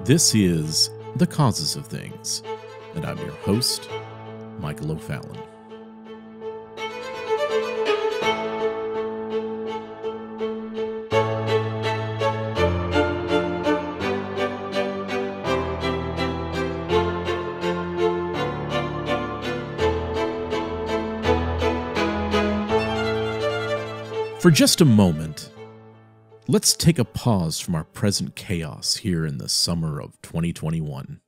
This is The Causes of Things, and I'm your host, Michael O'Fallon. For just a moment, let's take a pause from our present chaos here in the summer of 2021.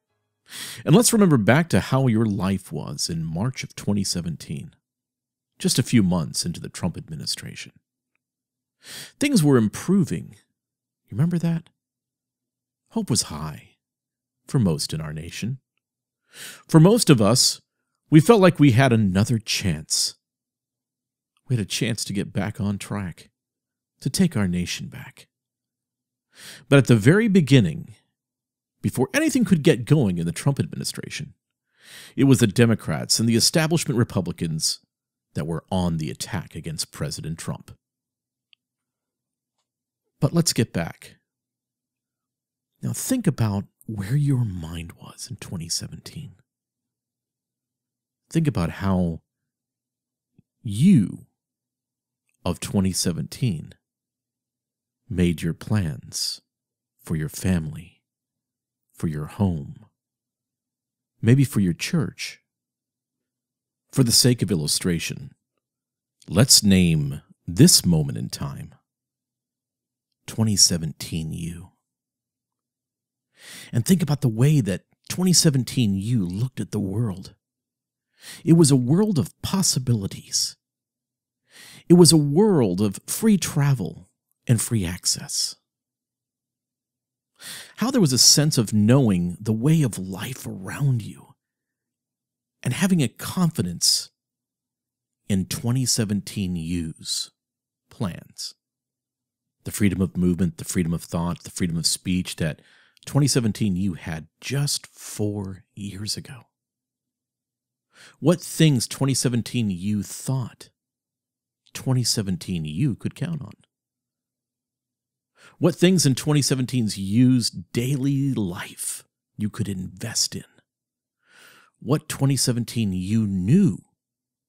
And let's remember back to how your life was in March of 2017, just a few months into the Trump administration. Things were improving. You remember that? Hope was high for most in our nation. For most of us, we felt like we had another chance. We had a chance to get back on track, to take our nation back. But at the very beginning, before anything could get going in the Trump administration, it was the Democrats and the establishment Republicans that were on the attack against President Trump. But let's get back. Now think about where your mind was in 2017. Think about how you of 2017 made your plans for your family, for your home, maybe for your church. For the sake of illustration, let's name this moment in time 2017 you. And think about the way that 2017 you looked at the world. It was a world of possibilities. It was a world of free travel and free access. How there was a sense of knowing the way of life around you and having a confidence in 2017 you's plans. The freedom of movement, the freedom of thought, the freedom of speech that 2017 you had just 4 years ago. What things 2017 you thought 2017 you could count on? What things in 2017's you's daily life you could invest in? What 2017 you knew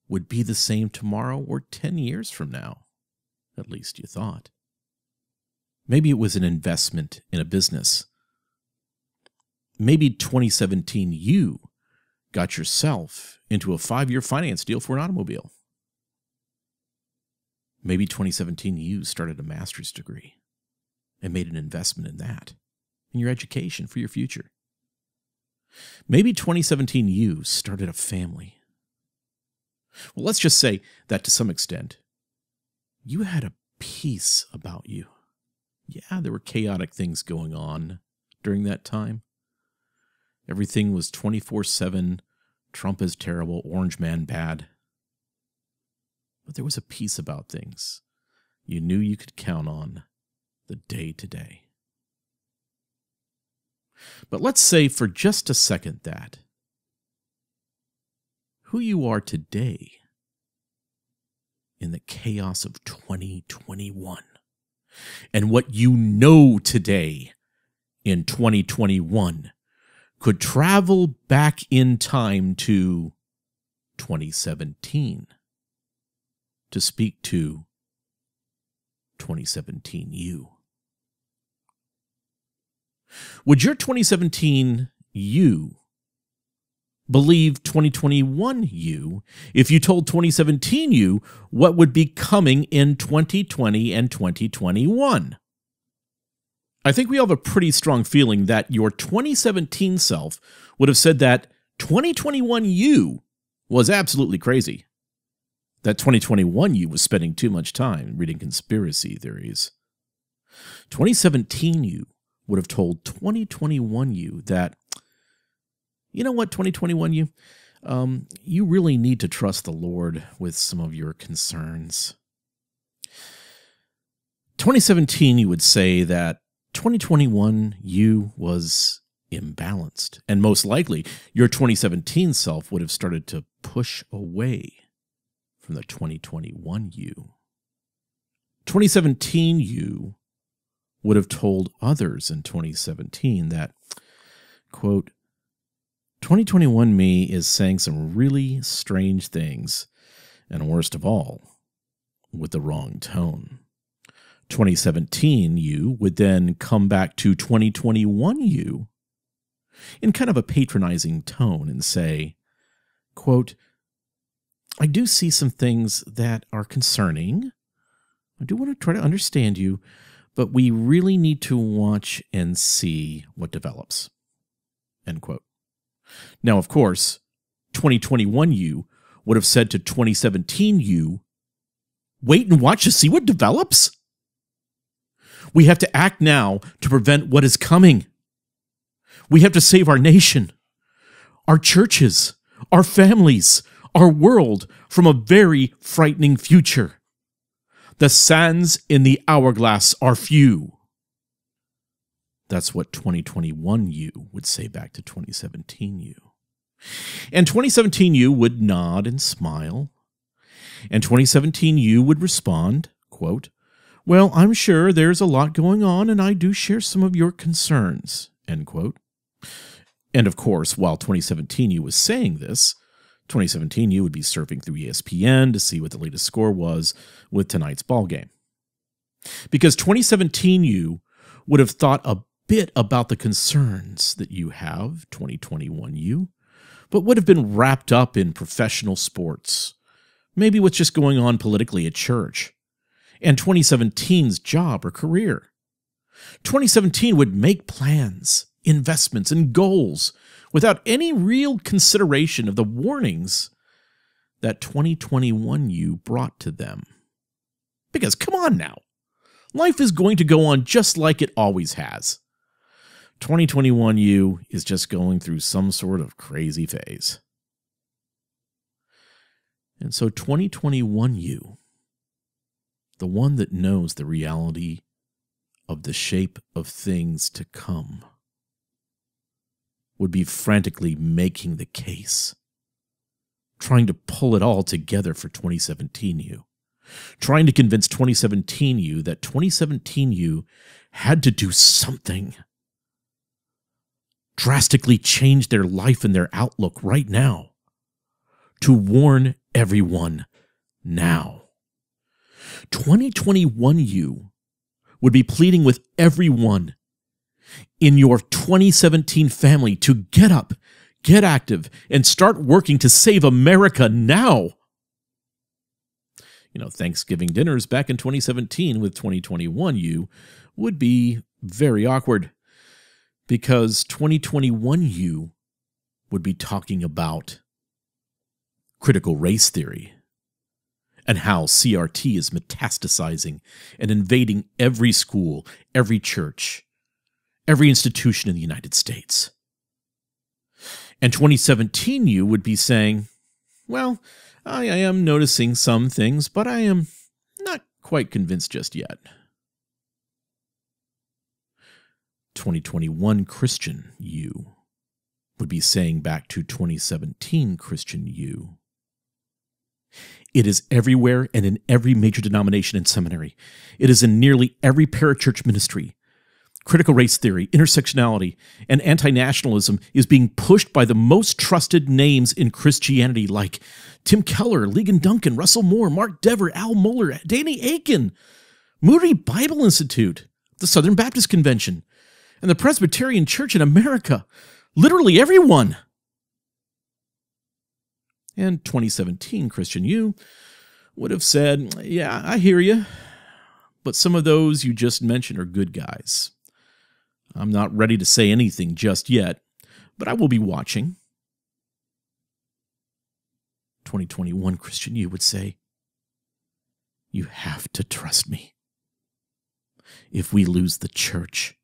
would be the same tomorrow or 10 years from now? At least you thought. Maybe it was an investment in a business. Maybe 2017 you got yourself into a 5-year finance deal for an automobile. Maybe 2017 you started a master's degree and made an investment in that, in your education for your future. Maybe 2017 you started a family. Well, let's just say that to some extent, you had a peace about you. Yeah, there were chaotic things going on during that time. Everything was 24/7, Trump is terrible, Orange Man bad. But there was a peace about things. You knew you could count on the day-to-day. But let's say for just a second that who you are today in the chaos of 2021 and what you know today in 2021 could travel back in time to 2017 to speak to 2017 you. Would your 2017 you believe 2021 you if you told 2017 you what would be coming in 2020 and 2021? I think we all have a pretty strong feeling that your 2017 self would have said that 2021 you was absolutely crazy. That 2021 you was spending too much time reading conspiracy theories. 2017 you would have told 2021 you that, you know what, 2021 you, you really need to trust the Lord with some of your concerns. 2017 you would say that 2021 you was imbalanced, and most likely your 2017 self would have started to push away from the 2021 you. 2017 you would have told others in 2017 that quote, 2021 me is saying some really strange things, and worst of all, with the wrong tone. 2017 you would then come back to 2021 you in kind of a patronizing tone and say, quote, I do see some things that are concerning. I do want to try to understand you, but we really need to watch and see what develops. End quote. Now, of course, 2021 you would have said to 2017 you, wait and watch to see what develops. We have to act now to prevent what is coming. We have to save our nation, our churches, our families, our world from a very frightening future. The sands in the hourglass are few. That's what 2021 you would say back to 2017 you. And 2017 you would nod and smile. And 2017 you would respond, quote, well, I'm sure there's a lot going on and I do share some of your concerns, end quote. And of course, while 2017 you was saying this, 2017 you would be surfing through ESPN to see what the latest score was with tonight's ball game. Because 2017 you would have thought a bit about the concerns that you have, 2021 you, but would have been wrapped up in professional sports, maybe what's just going on politically at church, and 2017's job or career. 2017 would make plans, investments, and goals without any real consideration of the warnings that 2021 you brought to them. Because come on now, life is going to go on just like it always has. 2021 you is just going through some sort of crazy phase. And so 2021 you, the one that knows the reality of the shape of things to come, would be frantically making the case, trying to pull it all together for 2017 you, trying to convince 2017 you that 2017 you had to do something, drastically change their life and their outlook right now, to warn everyone now. 2021 you would be pleading with everyone in your 2017 family to get up, get active, and start working to save America now. You know, Thanksgiving dinners back in 2017 with 2021 you would be very awkward because 2021 you would be talking about critical race theory and how CRT is metastasizing and invading every school, every church, every institution in the United States. And 2017 you would be saying, well, I am noticing some things, but I am not quite convinced just yet. 2021 Christian you would be saying back to 2017 Christian you, it is everywhere and in every major denomination and seminary. It is in nearly every parachurch ministry. Critical race theory, intersectionality, and anti-nationalism is being pushed by the most trusted names in Christianity like Tim Keller, Ligon Duncan, Russell Moore, Mark Dever, Al Mohler, Danny Akin, Moody Bible Institute, the Southern Baptist Convention, and the Presbyterian Church in America. Literally everyone. And 2017 Christian you would have said, yeah, I hear you, but some of those you just mentioned are good guys. I'm not ready to say anything just yet, but I will be watching. 2021 Christian you would say, you have to trust me. If we lose the church,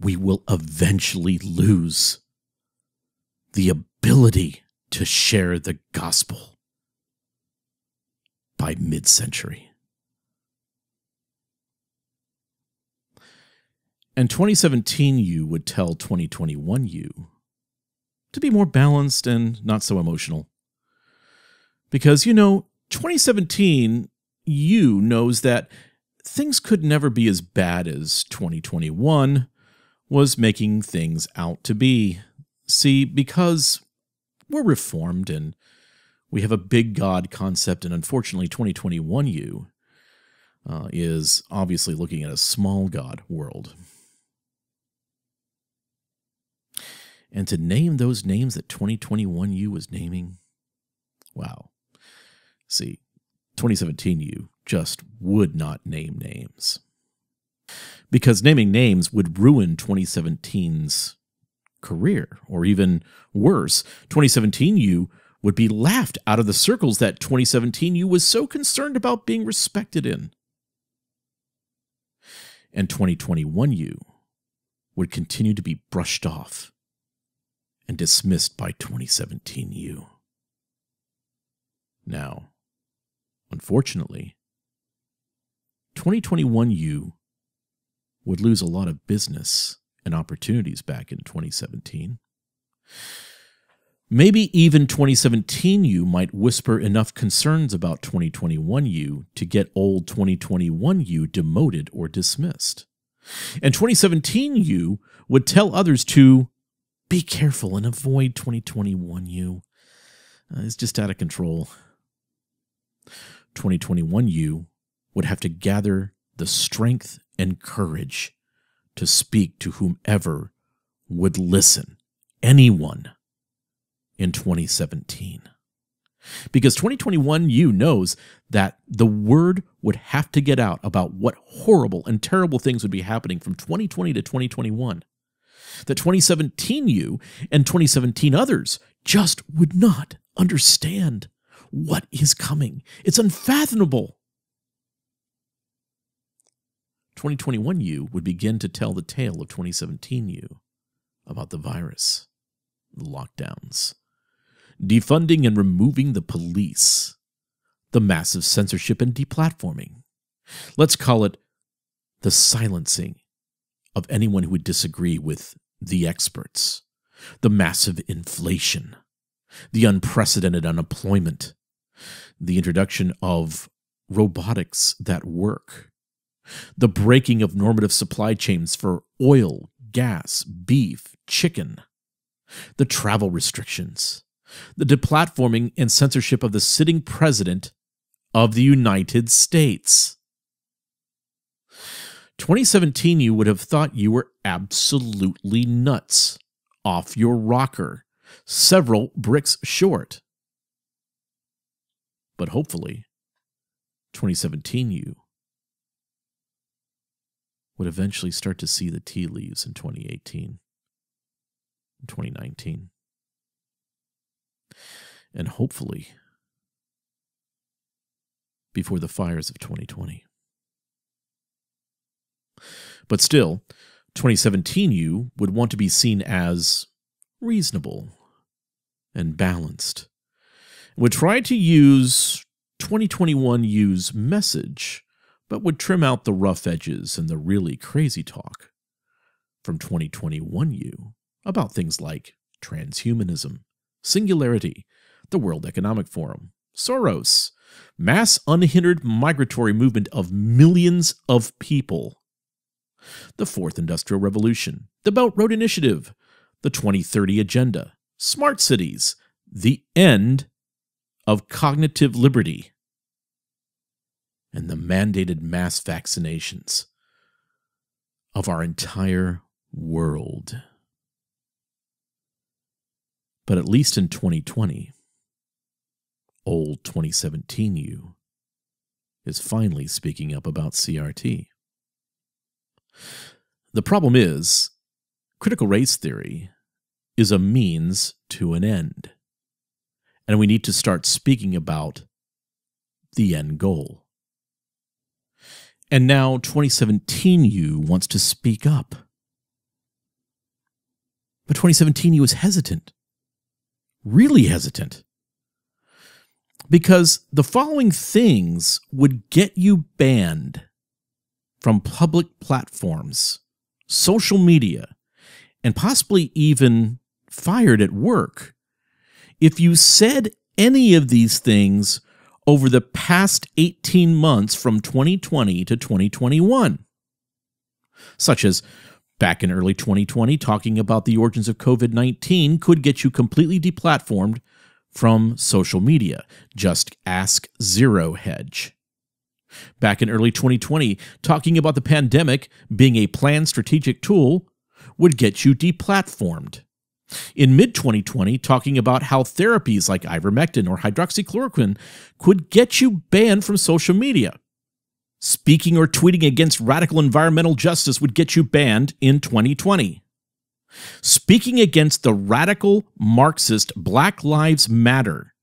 we will eventually lose the ability to share the gospel by mid-century. And 2017 you would tell 2021 you to be more balanced and not so emotional. Because, 2017 you knows that things could never be as bad as 2021 was making things out to be. See, because we're reformed and we have a big God concept, and unfortunately 2021 you is obviously looking at a small God world. And to name those names that 2021 you was naming, wow. See, 2017 you just would not name names. Because naming names would ruin 2017's career, or even worse, 2017 you would be laughed out of the circles that 2017 you was so concerned about being respected in. And 2021 you would continue to be brushed off and dismissed by 2017 you. Now, unfortunately, 2021 you would lose a lot of business and opportunities back in 2017. Maybe even 2017 you might whisper enough concerns about 2021 you to get old 2021 you demoted or dismissed. And 2017 you would tell others to be careful and avoid 2021 you. It's just out of control. 2021 you would have to gather the strength and courage to speak to whomever would listen, anyone, in 2017. Because 2021 you knows that the word would have to get out about what horrible and terrible things would be happening from 2020 to 2021. That 2017 you and 2017 others just would not understand what is coming. It's unfathomable. 2021 you would begin to tell the tale of 2017 you about the virus, the lockdowns, defunding and removing the police, the massive censorship and deplatforming. Let's call it the silencing of anyone who would disagree with the experts, the massive inflation, the unprecedented unemployment, the introduction of robotics that work, the breaking of normative supply chains for oil, gas, beef, chicken, the travel restrictions, the deplatforming and censorship of the sitting president of the United States. 2017 you would have thought you were absolutely nuts, off your rocker, several bricks short. But hopefully, 2017 you would eventually start to see the tea leaves in 2018 and 2019. And hopefully, before the fires of 2020. But still, 2017 you would want to be seen as reasonable and balanced, would try to use 2021 you's message, but would trim out the rough edges and the really crazy talk from 2021 you about things like transhumanism, singularity, the World Economic Forum, Soros, mass unhindered migratory movement of millions of people, the Fourth Industrial Revolution, the Belt Road Initiative, the 2030 Agenda, smart cities, the end of cognitive liberty, and the mandated mass vaccinations of our entire world. But at least in 2020, old 2017 you is finally speaking up about CRT. The problem is, critical race theory is a means to an end, and we need to start speaking about the end goal. And now 2017 you wants to speak up. But 2017 you is hesitant, really hesitant, because the following things would get you banned from public platforms, social media, and possibly even fired at work if you said any of these things over the past 18 months from 2020 to 2021, such as Back in early 2020, talking about the origins of COVID-19 could get you completely deplatformed from social media. Just ask Zero Hedge. Back in early 2020, talking about the pandemic being a planned strategic tool would get you deplatformed. In mid-2020, talking about how therapies like ivermectin or hydroxychloroquine could get you banned from social media. Speaking or tweeting against radical environmental justice would get you banned in 2020. Speaking against the radical Marxist Black Lives Matter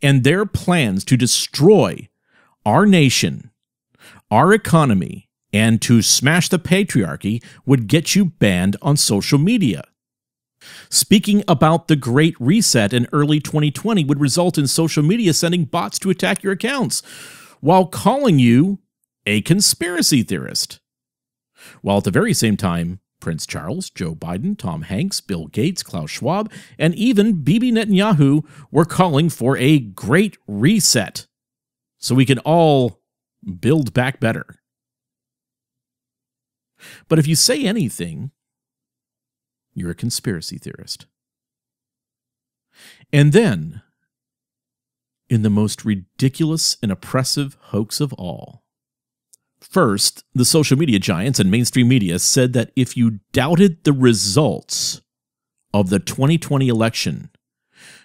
and their plans to destroy our nation, our economy, and to smash the patriarchy would get you banned on social media. Speaking about the Great Reset in early 2020 would result in social media sending bots to attack your accounts while calling you a conspiracy theorist. While at the very same time, Prince Charles, Joe Biden, Tom Hanks, Bill Gates, Klaus Schwab, and even Bibi Netanyahu were calling for a Great Reset so we can all build back better. But if you say anything, you're a conspiracy theorist. And then, in the most ridiculous and oppressive hoax of all, first, the social media giants and mainstream media said that if you doubted the results of the 2020 election,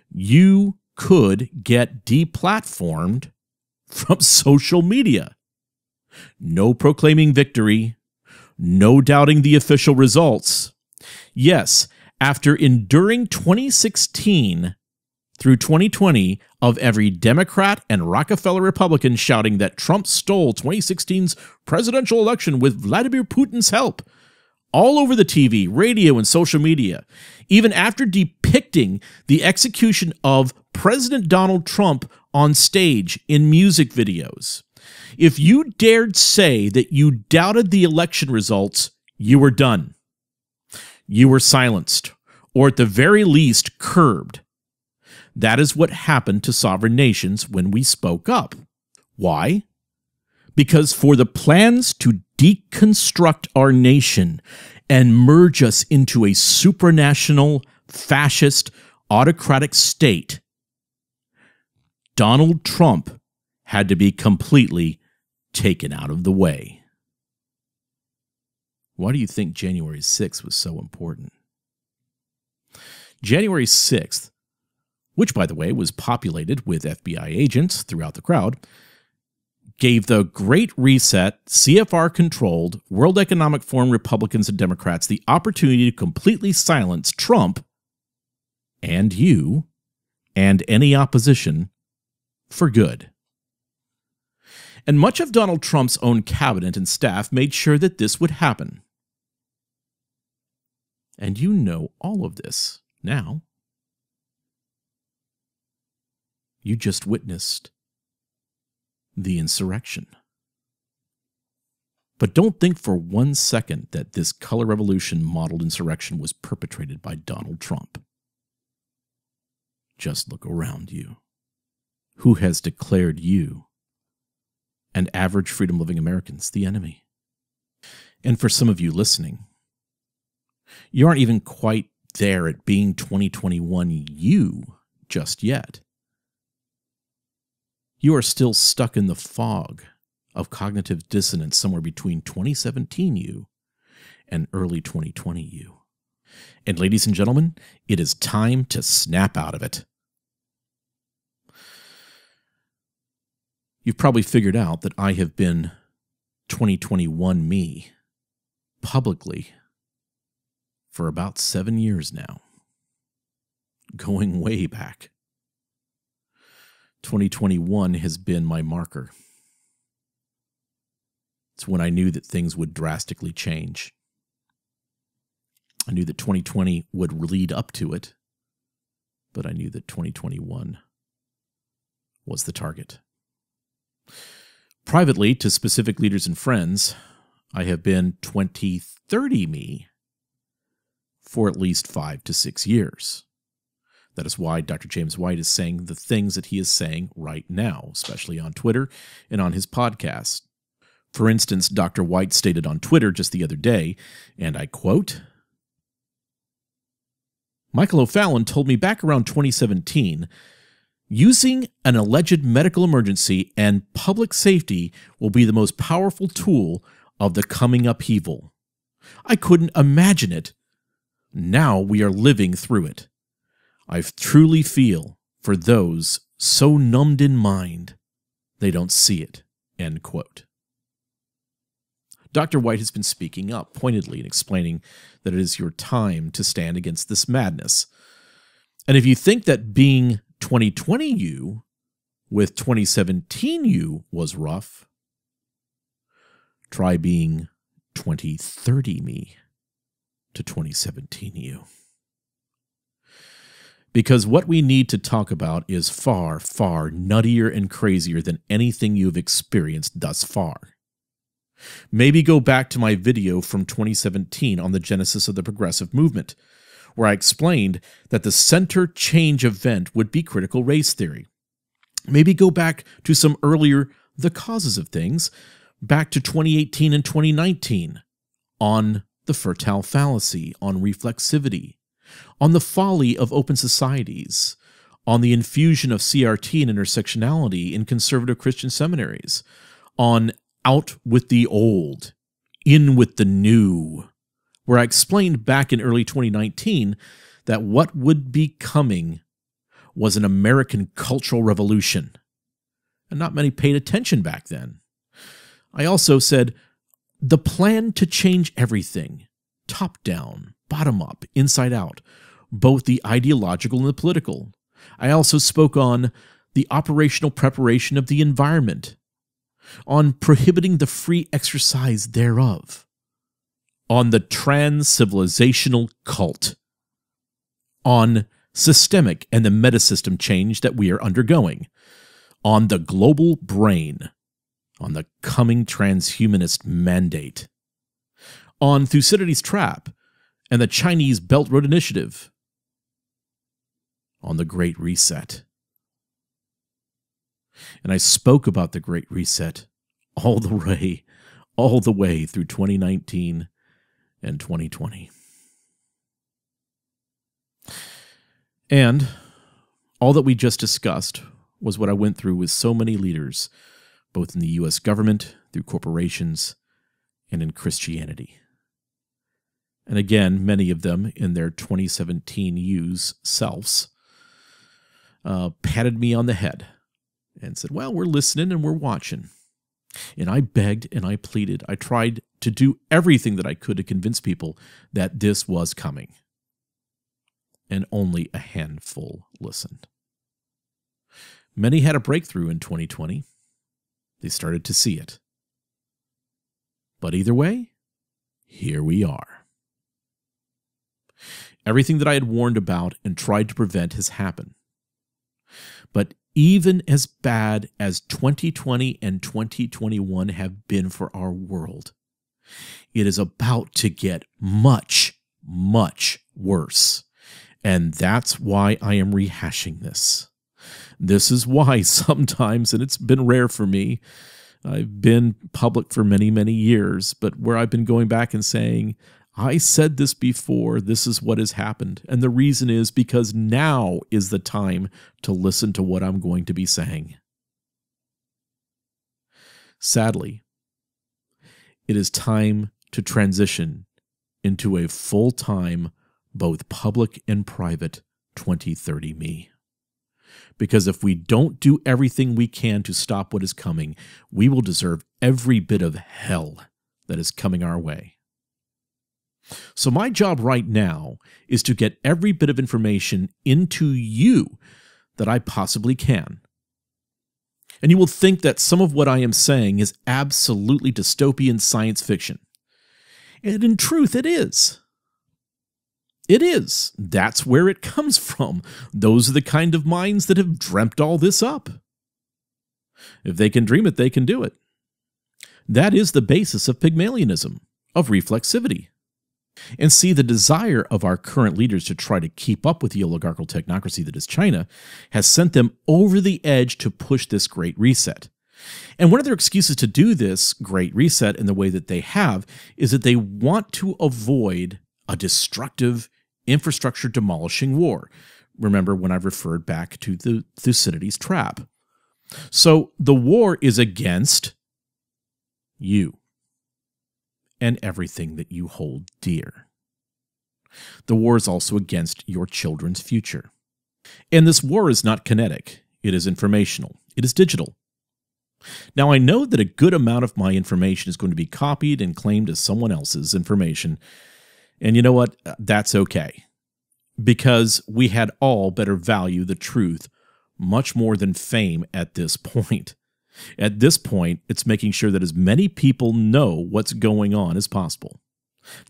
you could get deplatformed from social media. No proclaiming victory, no doubting the official results. Yes, after enduring 2016 through 2020 of every Democrat and Rockefeller Republican shouting that Trump stole 2016's presidential election with Vladimir Putin's help, all over the TV, radio, and social media, even after depicting the execution of President Donald Trump on stage in music videos. If you dared say that you doubted the election results, you were done. You were silenced, or at the very least, curbed. That is what happened to sovereign nations when we spoke up. Why? Because for the plans to deconstruct our nation and merge us into a supranational, fascist, autocratic state, Donald Trump had to be completely taken out of the way. Why do you think January 6th was so important? January 6th, which, by the way, was populated with FBI agents throughout the crowd, gave the Great Reset, CFR-controlled World Economic Forum Republicans and Democrats the opportunity to completely silence Trump and you and any opposition for good. And much of Donald Trump's own cabinet and staff made sure that this would happen. And you know all of this now. You just witnessed the insurrection. But don't think for 1 second that this color revolution modeled insurrection was perpetrated by Donald Trump. Just look around you. Who has declared you and average freedom-loving Americans the enemy? And for some of you listening, you aren't even quite there at being 2021 you just yet. You are still stuck in the fog of cognitive dissonance somewhere between 2017 you and early 2020 you. And ladies and gentlemen, it is time to snap out of it. You've probably figured out that I have been 2021 me publicly for about 7 years now, going way back. 2021 has been my marker. It's when I knew that things would drastically change. I knew that 2020 would lead up to it, but I knew that 2021 was the target. Privately, to specific leaders and friends, I have been 2030 me for at least 5 to 6 years. That is why Dr. James White is saying the things that he is saying right now, especially on Twitter and on his podcast. For instance, Dr. White stated on Twitter just the other day, and I quote, "Michael O'Fallon told me back around 2017, using an alleged medical emergency and public safety will be the most powerful tool of the coming upheaval. I couldn't imagine it. Now we are living through it. I truly feel for those so numbed in mind, they don't see it." End quote. Dr. White has been speaking up pointedly and explaining that it is your time to stand against this madness. And if you think that being 2020 you with 2017 you was rough, try being 2030 me to 2017 you. Because what we need to talk about is far, far nuttier and crazier than anything you've experienced thus far. Maybe go back to my video from 2017 on the genesis of the progressive movement, where I explained that the center change event would be critical race theory. Maybe go back to some earlier The Causes of Things, back to 2018 and 2019, on the fertile fallacy, on reflexivity, on the folly of open societies, on the infusion of CRT and intersectionality in conservative Christian seminaries, on out with the old, in with the new, where I explained back in early 2019 that what would be coming was an American cultural revolution, and not many paid attention back then. I also said the plan to change everything, top down, bottom up, inside out, both the ideological and the political. I also spoke on the operational preparation of the environment, on prohibiting the free exercise thereof, on the trans-civilizational cult, on systemic and the metasystem change that we are undergoing, on the global brain, on the coming transhumanist mandate, on Thucydides' trap and the Chinese Belt Road Initiative, on the Great Reset. And I spoke about the Great Reset all the way through 2019 and 2020. And all that we just discussed was what I went through with so many leaders, both in the U.S. government, through corporations, and in Christianity. And again, many of them in their 2017 use selves patted me on the head and said, well, we're listening and we're watching. And I begged and I pleaded. I tried to do everything that I could to convince people that this was coming. And only a handful listened. Many had a breakthrough in 2020. They started to see it. But either way, here we are. Everything that I had warned about and tried to prevent has happened. But even as bad as 2020 and 2021 have been for our world, it is about to get much, much worse. And that's why I am rehashing this. This is why sometimes, and it's been rare for me, I've been public for many, many years, but where I've been going back and saying, I said this before, this is what has happened. And the reason is because now is the time to listen to what I'm going to be saying. Sadly, it is time to transition into a full-time, both public and private, 2030 me. Because if we don't do everything we can to stop what is coming, we will deserve every bit of hell that is coming our way. So my job right now is to get every bit of information into you that I possibly can. And you will think that some of what I am saying is absolutely dystopian science fiction. And in truth, it is. It is. That's where it comes from. Those are the kind of minds that have dreamt all this up. If they can dream it, they can do it. That is the basis of Pygmalionism, of reflexivity. And see, the desire of our current leaders to try to keep up with the oligarchical technocracy that is China has sent them over the edge to push this great reset. And one of their excuses to do this great reset in the way that they have is that they want to avoid a destructive, infrastructure demolishing war. Remember when I referred back to the Thucydides trap. So the war is against you and everything that you hold dear. The war is also against your children's future. And this war is not kinetic. It is informational. It is digital. Now, I know that a good amount of my information is going to be copied and claimed as someone else's information. And you know what? That's okay. Because we had all better value the truth much more than fame at this point. At this point, it's making sure that as many people know what's going on as possible.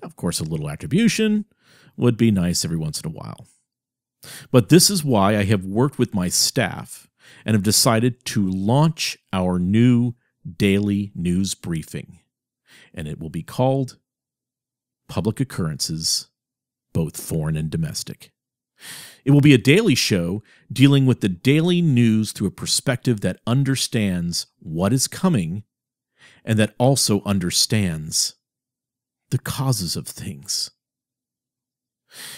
Now, of course, a little attribution would be nice every once in a while. But this is why I have worked with my staff and have decided to launch our new daily news briefing. And it will be called Public Occurrences, both foreign and domestic. It will be a daily show dealing with the daily news through a perspective that understands what is coming and that also understands the causes of things.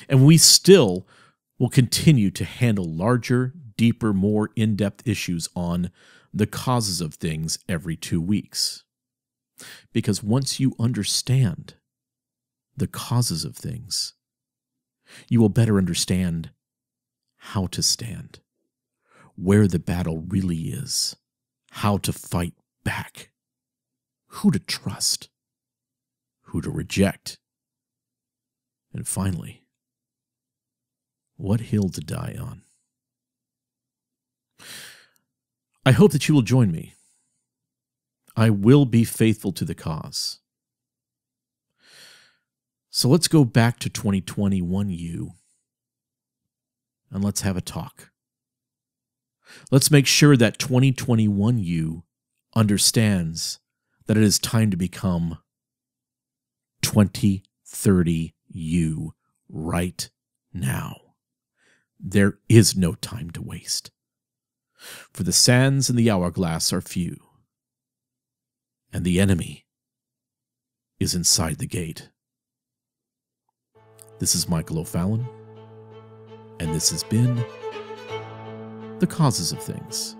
And we still will continue to handle larger, deeper, more in-depth issues on the causes of things every 2 weeks. Because once you understand the causes of things, you will better understand how to stand, where the battle really is, how to fight back, who to trust, who to reject, and finally, what hill to die on. I hope that you will join me. I will be faithful to the cause. So let's go back to 2021 you, and let's have a talk. Let's make sure that 2021 you understands that it is time to become 2030 you right now. There is no time to waste. For the sands in the hourglass are few, and the enemy is inside the gate. This is Michael O'Fallon, and this has been The Causes of Things.